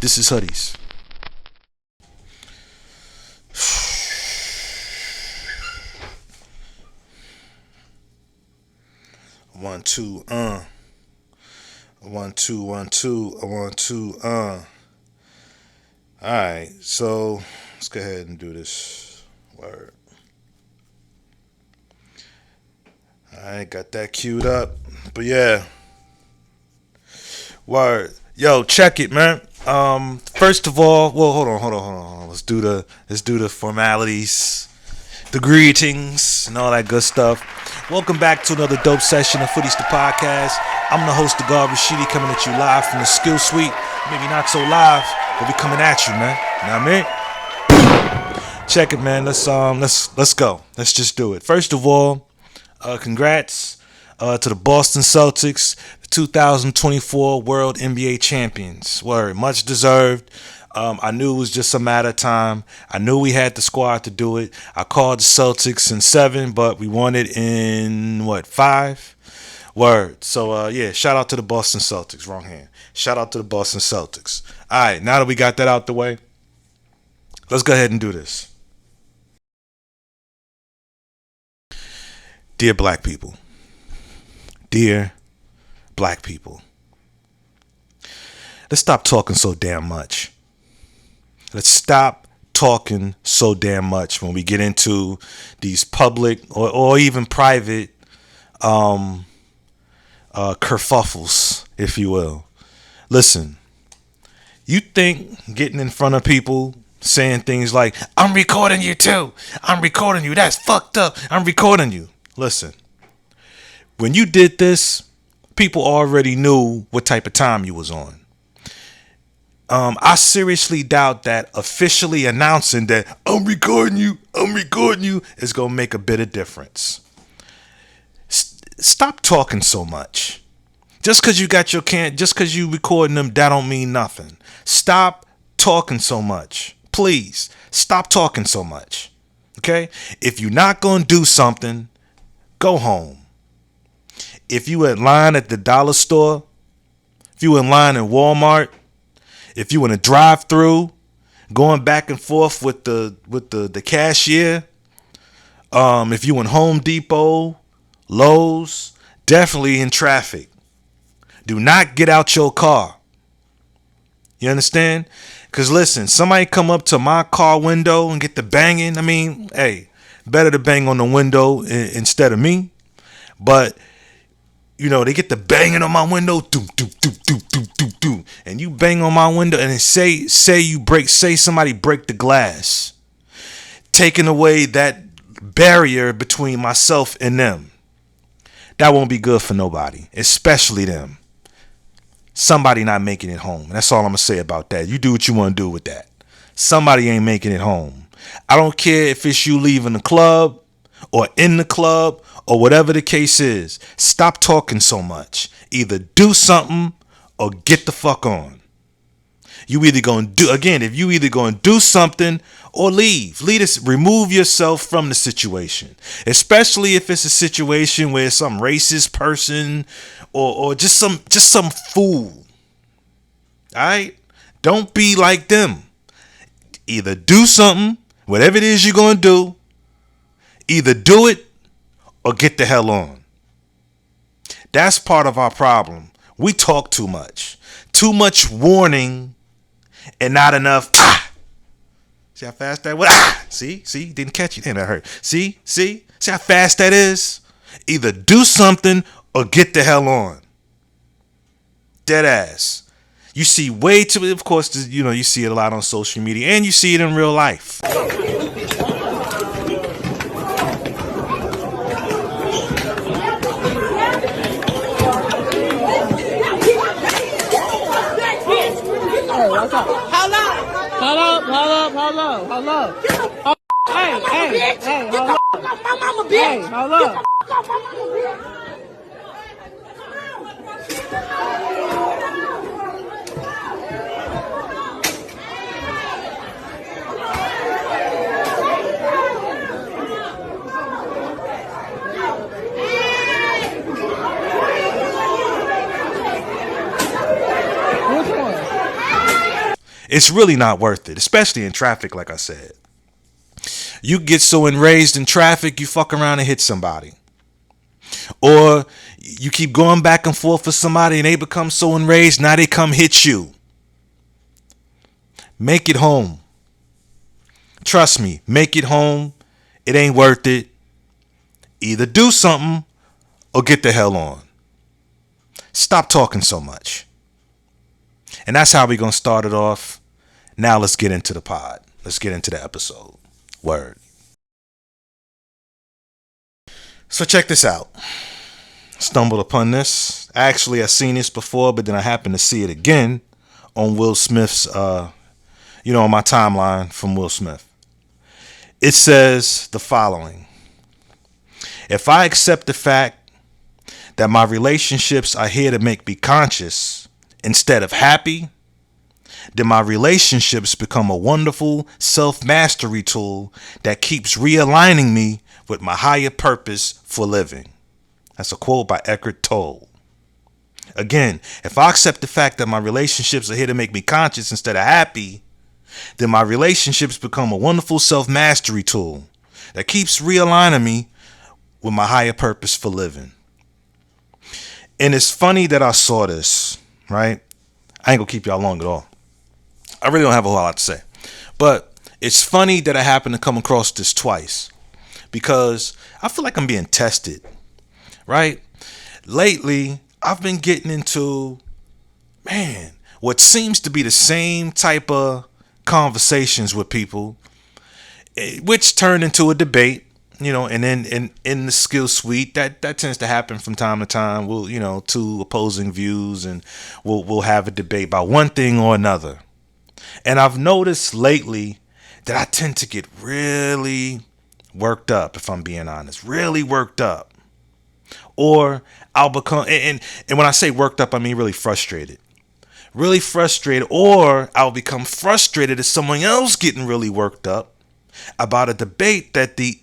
This is Hoodies. One, two, 1, 2, 1, 2, 1, 2, Alright, so let's go ahead and do this. Word. Alright, got that queued up. But yeah. Word. Yo, check it, man. First of all, well, hold on. Let's do the formalities, the greetings, and all that good stuff. Welcome back to another dope session of Hoodies the Podcast. I'm the host, the God Rashidi, coming at you live from the Skill Suite. Maybe not so live, but we coming at you, man. You know what I mean? Check it, man. Let's go. Let's just do it. First of all, congrats to the Boston Celtics, the 2024 World NBA Champions. Word, much deserved. I knew it was just a matter of time. I knew we had the squad to do it. I called the Celtics in 7, but we won it in, 5? Word. So, yeah, shout out to the Boston Celtics. Wrong hand. Shout out to the Boston Celtics. All right, now that we got that out the way, let's go ahead and do this. Dear black people. Dear black people. Let's stop talking so damn much. Let's stop talking so damn much when we get into these public or even private kerfuffles, if you will. Listen, you think getting in front of people saying things like, I'm recording you too. I'm recording you. That's fucked up. I'm recording you. Listen, when you did this, people already knew what type of time you was on. I seriously doubt that officially announcing that I'm recording you is going to make a bit of difference. Stop talking so much. Just because you got your just because you recording them, that don't mean nothing. Stop talking so much. Please, stop talking so much. Okay? If you're not going to do something, go home. If you in line at the dollar store, if you in line in Walmart, if you in a drive-through, going back and forth with the cashier, if you in Home Depot, Lowe's, definitely in traffic. Do not get out your car. You understand? Because listen, somebody come up to my car window and get the banging. I mean, hey, better to bang on the window instead of me. But you know, they get the banging on my window, and you bang on my window, and say somebody break the glass, taking away that barrier between myself and them. That won't be good for nobody, especially them. Somebody not making it home. That's all I'm gonna say about that. You do what you want to do with that. Somebody ain't making it home. I don't care if it's you leaving the club or in the club or whatever the case is. Stop talking so much. Either do something or get the fuck on. You either gonna do, again, if you either gonna do something or leave. Remove yourself from the situation. Especially if it's a situation where some racist person or just some fool. Alright? Don't be like them. Either do something, whatever it is you're gonna do, either do it or get the hell on. That's part of our problem. We talk too much. Too much warning and not enough. See how fast that was? See? Didn't catch you. Damn, that hurt. See how fast that is? Either do something or get the hell on. Dead ass. You see way too, of course, you see it a lot on social media and you see it in real life. Hello. Hey, hello. My mama, bitch. Hey, hello. It's really not worth it, especially in traffic, like I said. You get so enraged in traffic, you fuck around and hit somebody. Or you keep going back and forth with somebody and they become so enraged, now they come hit you. Make it home. Trust me, make it home. It ain't worth it. Either do something or get the hell on. Stop talking so much. And that's how we're going to start it off. Now let's get into the pod. Let's get into the episode. Word. So check this out. Stumbled upon this. Actually, I seen this before, but then I happened to see it again on Will Smith's, on my timeline from Will Smith. It says the following. If I accept the fact that my relationships are here to make me conscious instead of happy, then my relationships become a wonderful self-mastery tool that keeps realigning me with my higher purpose for living. That's a quote by Eckhart Tolle. Again, if I accept the fact that my relationships are here to make me conscious instead of happy, then my relationships become a wonderful self-mastery tool that keeps realigning me with my higher purpose for living. And it's funny that I saw this, right? I ain't gonna keep y'all long at all. I really don't have a whole lot to say. But it's funny that I happened to come across this twice because I feel like I'm being tested, right? Lately, I've been getting into, what seems to be the same type of conversations with people, which turned into a debate, and then in the skill suite, that tends to happen from time to time. We'll, two opposing views, and we'll have a debate about one thing or another. And I've noticed lately that I tend to get really worked up, if I'm being honest, really worked up. Or I'll become, and when I say worked up, I mean really frustrated. Really frustrated, or I'll become frustrated at someone else getting really worked up about a debate that the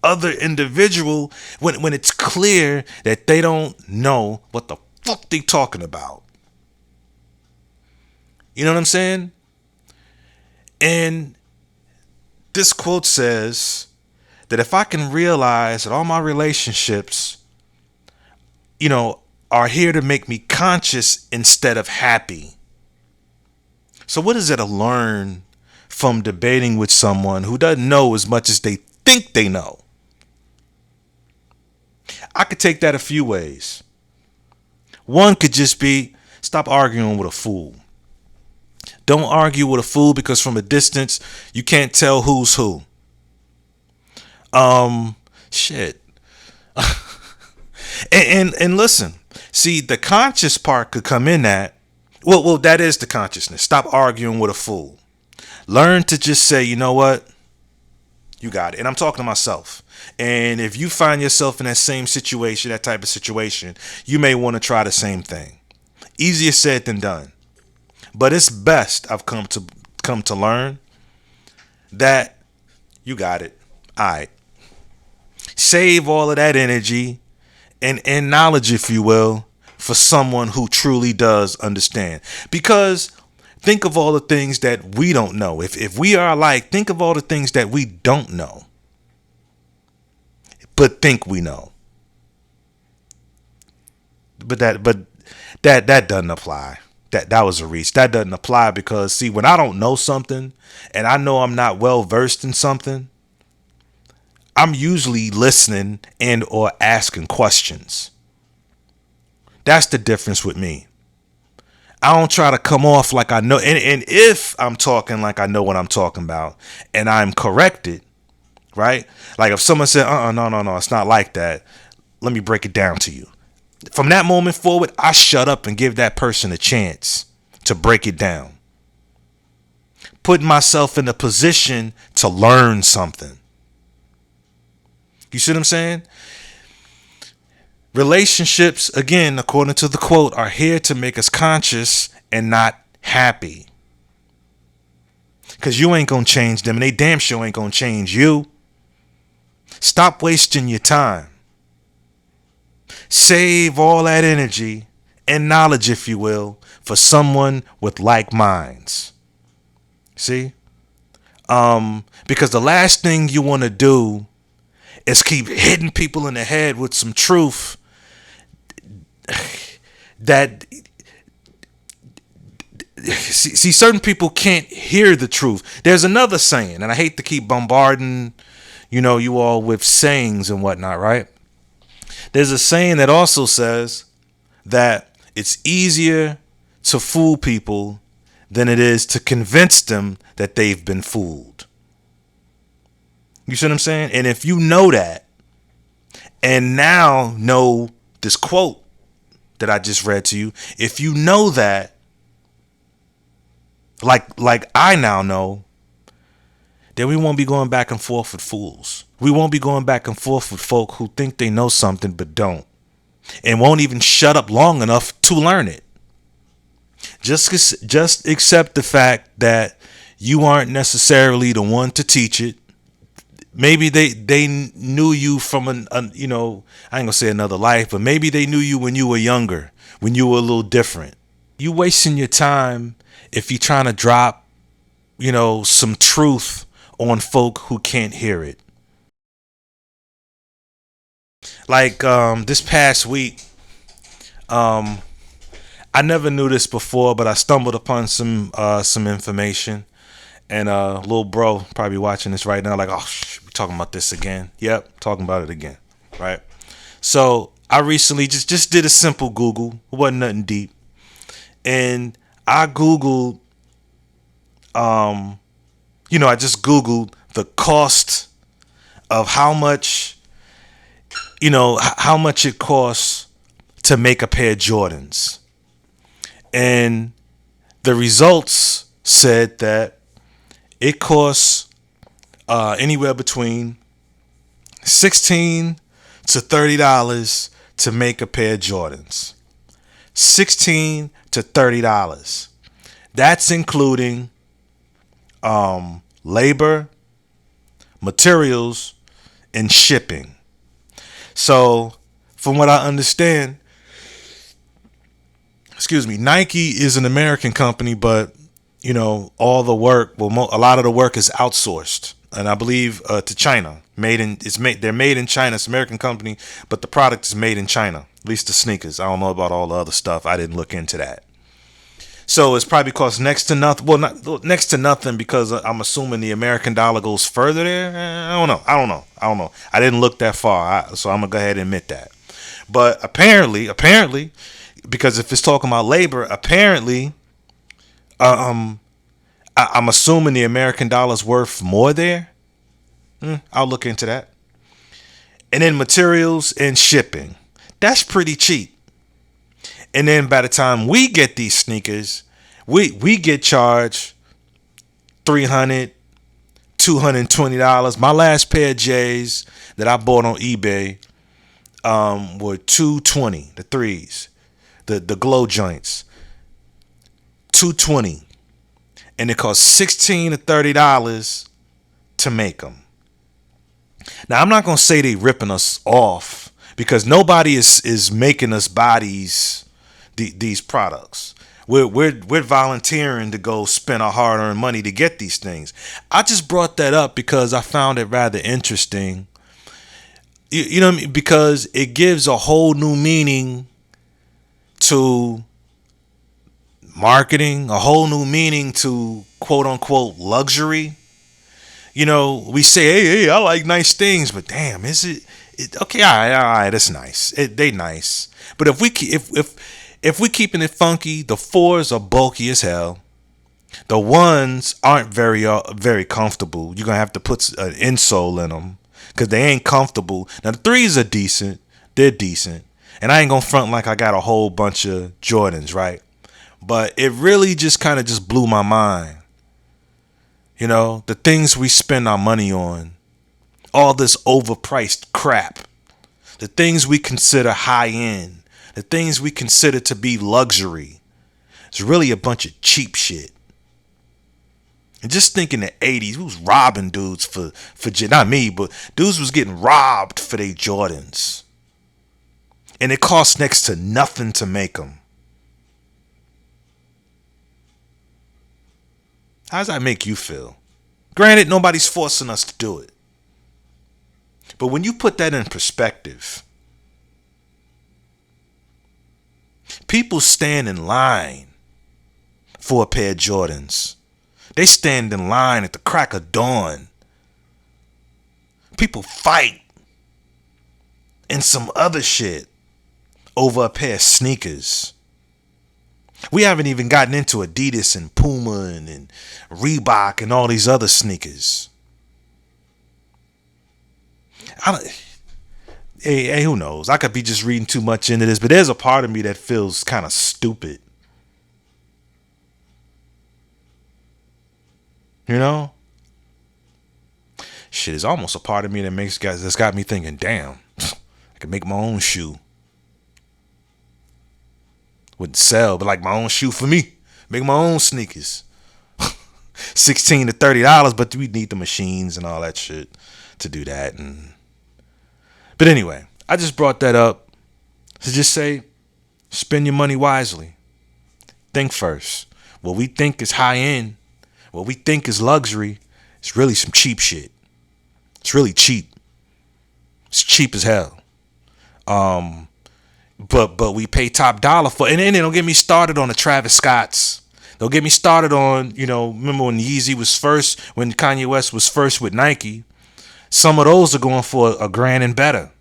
other individual, when it's clear that they don't know what the fuck they talking about. You know what I'm saying? And this quote says that if I can realize that all my relationships, are here to make me conscious instead of happy. So what is it to learn from debating with someone who doesn't know as much as they think they know? I could take that a few ways. One could just be, stop arguing with a fool. Don't argue with a fool because from a distance, you can't tell who's who. Shit. and listen, see, the conscious part could come in that. Well, that is the consciousness. Stop arguing with a fool. Learn to just say, you know what? You got it. And I'm talking to myself. And if you find yourself in that same situation, that type of situation, you may want to try the same thing. Easier said than done. But it's best, I've come to learn, that you got it. All right. Save all of that energy and knowledge, if you will, for someone who truly does understand. Because think of all the things that we don't know. If we are alike, think of all the things that we don't know, but think we know. But that doesn't apply. That was a reach. That doesn't apply because, see, when I don't know something and I know I'm not well versed in something, I'm usually listening and or asking questions. That's the difference with me. I don't try to come off like I know. And if I'm talking like I know what I'm talking about and I'm corrected, right? Like if someone said, no, it's not like that. Let me break it down to you. From that moment forward, I shut up and give that person a chance to break it down. Putting myself in a position to learn something. You see what I'm saying? Relationships, again, according to the quote, are here to make us conscious and not happy. Because you ain't going to change them and they damn sure ain't going to change you. Stop wasting your time. Save all that energy and knowledge, if you will, for someone with like minds. See? Because the last thing you want to do is keep hitting people in the head with some truth that see certain people can't hear the truth. There's another saying, and I hate to keep bombarding, you all with sayings and whatnot, right? There's a saying that also says that it's easier to fool people than it is to convince them that they've been fooled. You see what I'm saying? And if you know that, and now know this quote that I just read to you, if you know that, like I now know, then we won't be going back and forth with fools. We won't be going back and forth with folk who think they know something but don't, and won't even shut up long enough to learn it. Just accept the fact that you aren't necessarily the one to teach it. Maybe they knew you from I ain't gonna say another life, but maybe they knew you when you were younger, when you were a little different. You wasting your time if you're trying to drop, some truth on folk who can't hear it. Like this past week, I never knew this before, but I stumbled upon some information. And little bro probably watching this right now, like, oh, we talking about this again. Yep, talking about it again, right? So I recently just did a simple Google. It wasn't nothing deep, and I Googled, I just Googled the cost of how much it costs to make a pair of Jordans, and the results said that it costs anywhere between $16 to $30 to make a pair of Jordans. $16 to $30. That's including labor, materials, and shipping. So, from what I understand, Nike is an American company, but all the work, a lot of the work is outsourced, and I believe to China. They're made in China. It's an American company, but the product is made in China. At least the sneakers. I don't know about all the other stuff. I didn't look into that. So it's probably cost next to nothing. Well, not next to nothing, because I'm assuming the American dollar goes further there. I don't know. I didn't look that far, so I'm gonna go ahead and admit that. But apparently, because if it's talking about labor, apparently, I'm assuming the American dollar's worth more there. I'll look into that. And then materials and shipping. That's pretty cheap. And then by the time we get these sneakers, we get charged $300, $220. My last pair of J's that I bought on eBay were $220, the threes, the glow joints. $220. And it costs $16 to $30 to make them. Now, I'm not going to say they ripping us off, because nobody is making us buy these products. We're volunteering to go spend our hard-earned money to get these things. I just brought that up because I found it rather interesting. You know what I mean? Because it gives a whole new meaning to marketing, a whole new meaning to quote-unquote luxury. We say, hey, I like nice things, but damn, is it okay? All right, that's nice. They nice, but if we keeping it funky, the fours are bulky as hell. The ones aren't very comfortable. You're gonna have to put an insole in them because they ain't comfortable. Now the threes are decent. They're decent, and I ain't gonna front like I got a whole bunch of Jordans, right? But it really just kind of just blew my mind. The things we spend our money on, all this overpriced crap, the things we consider high end, the things we consider to be luxury, it's really a bunch of cheap shit. And just think in the 80s, who was robbing dudes for not me, but dudes was getting robbed for their Jordans. And it cost next to nothing to make them. How does that make you feel? Granted, nobody's forcing us to do it. But when you put that in perspective, people stand in line for a pair of Jordans. They stand in line at the crack of dawn. People fight and some other shit over a pair of sneakers. We haven't even gotten into Adidas and Puma and Reebok and all these other sneakers. Hey, who knows? I could be just reading too much into this, but there's a part of me that feels kind of stupid. You know? Shit, it's almost a part of me that's got me thinking, damn, I could make my own shoe. Wouldn't sell, but like my own shoe for me. Make my own sneakers. $16 to $30, but we need the machines and all that shit to do that. But anyway, I just brought that up to just say, spend your money wisely. Think first. What we think is high end, what we think is luxury, it's really some cheap shit. It's really cheap. It's cheap as hell. But we pay top dollar for it. And then don't get me started on the Travis Scotts. Don't get me started on, remember when Yeezy was first, when Kanye West was first with Nike. Some of those are going for $1,000 and better.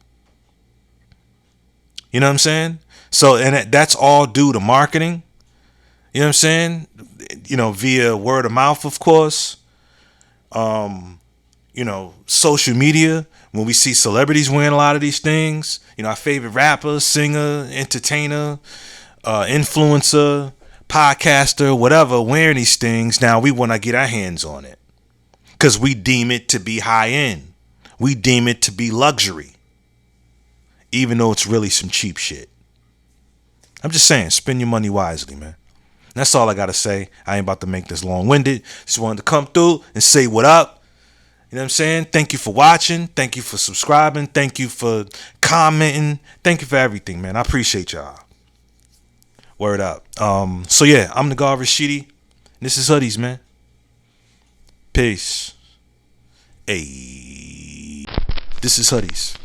You know what I'm saying? So, and that's all due to marketing. You know what I'm saying? Via word of mouth, of course. Social media. When we see celebrities wearing a lot of these things, our favorite rapper, singer, entertainer, influencer, podcaster, whatever, wearing these things, now we want to get our hands on it because we deem it to be high end. We deem it to be luxury, even though it's really some cheap shit. I'm just saying, spend your money wisely, man. That's all I got to say. I ain't about to make this long-winded. Just wanted to come through and say what up. You know what I'm saying? Thank you for watching. Thank you for subscribing. Thank you for commenting. Thank you for everything, man. I appreciate y'all. Word up. So yeah, I'm the God Rashidi. This is Hoodies, man. Peace. Hey. This is Hoodies.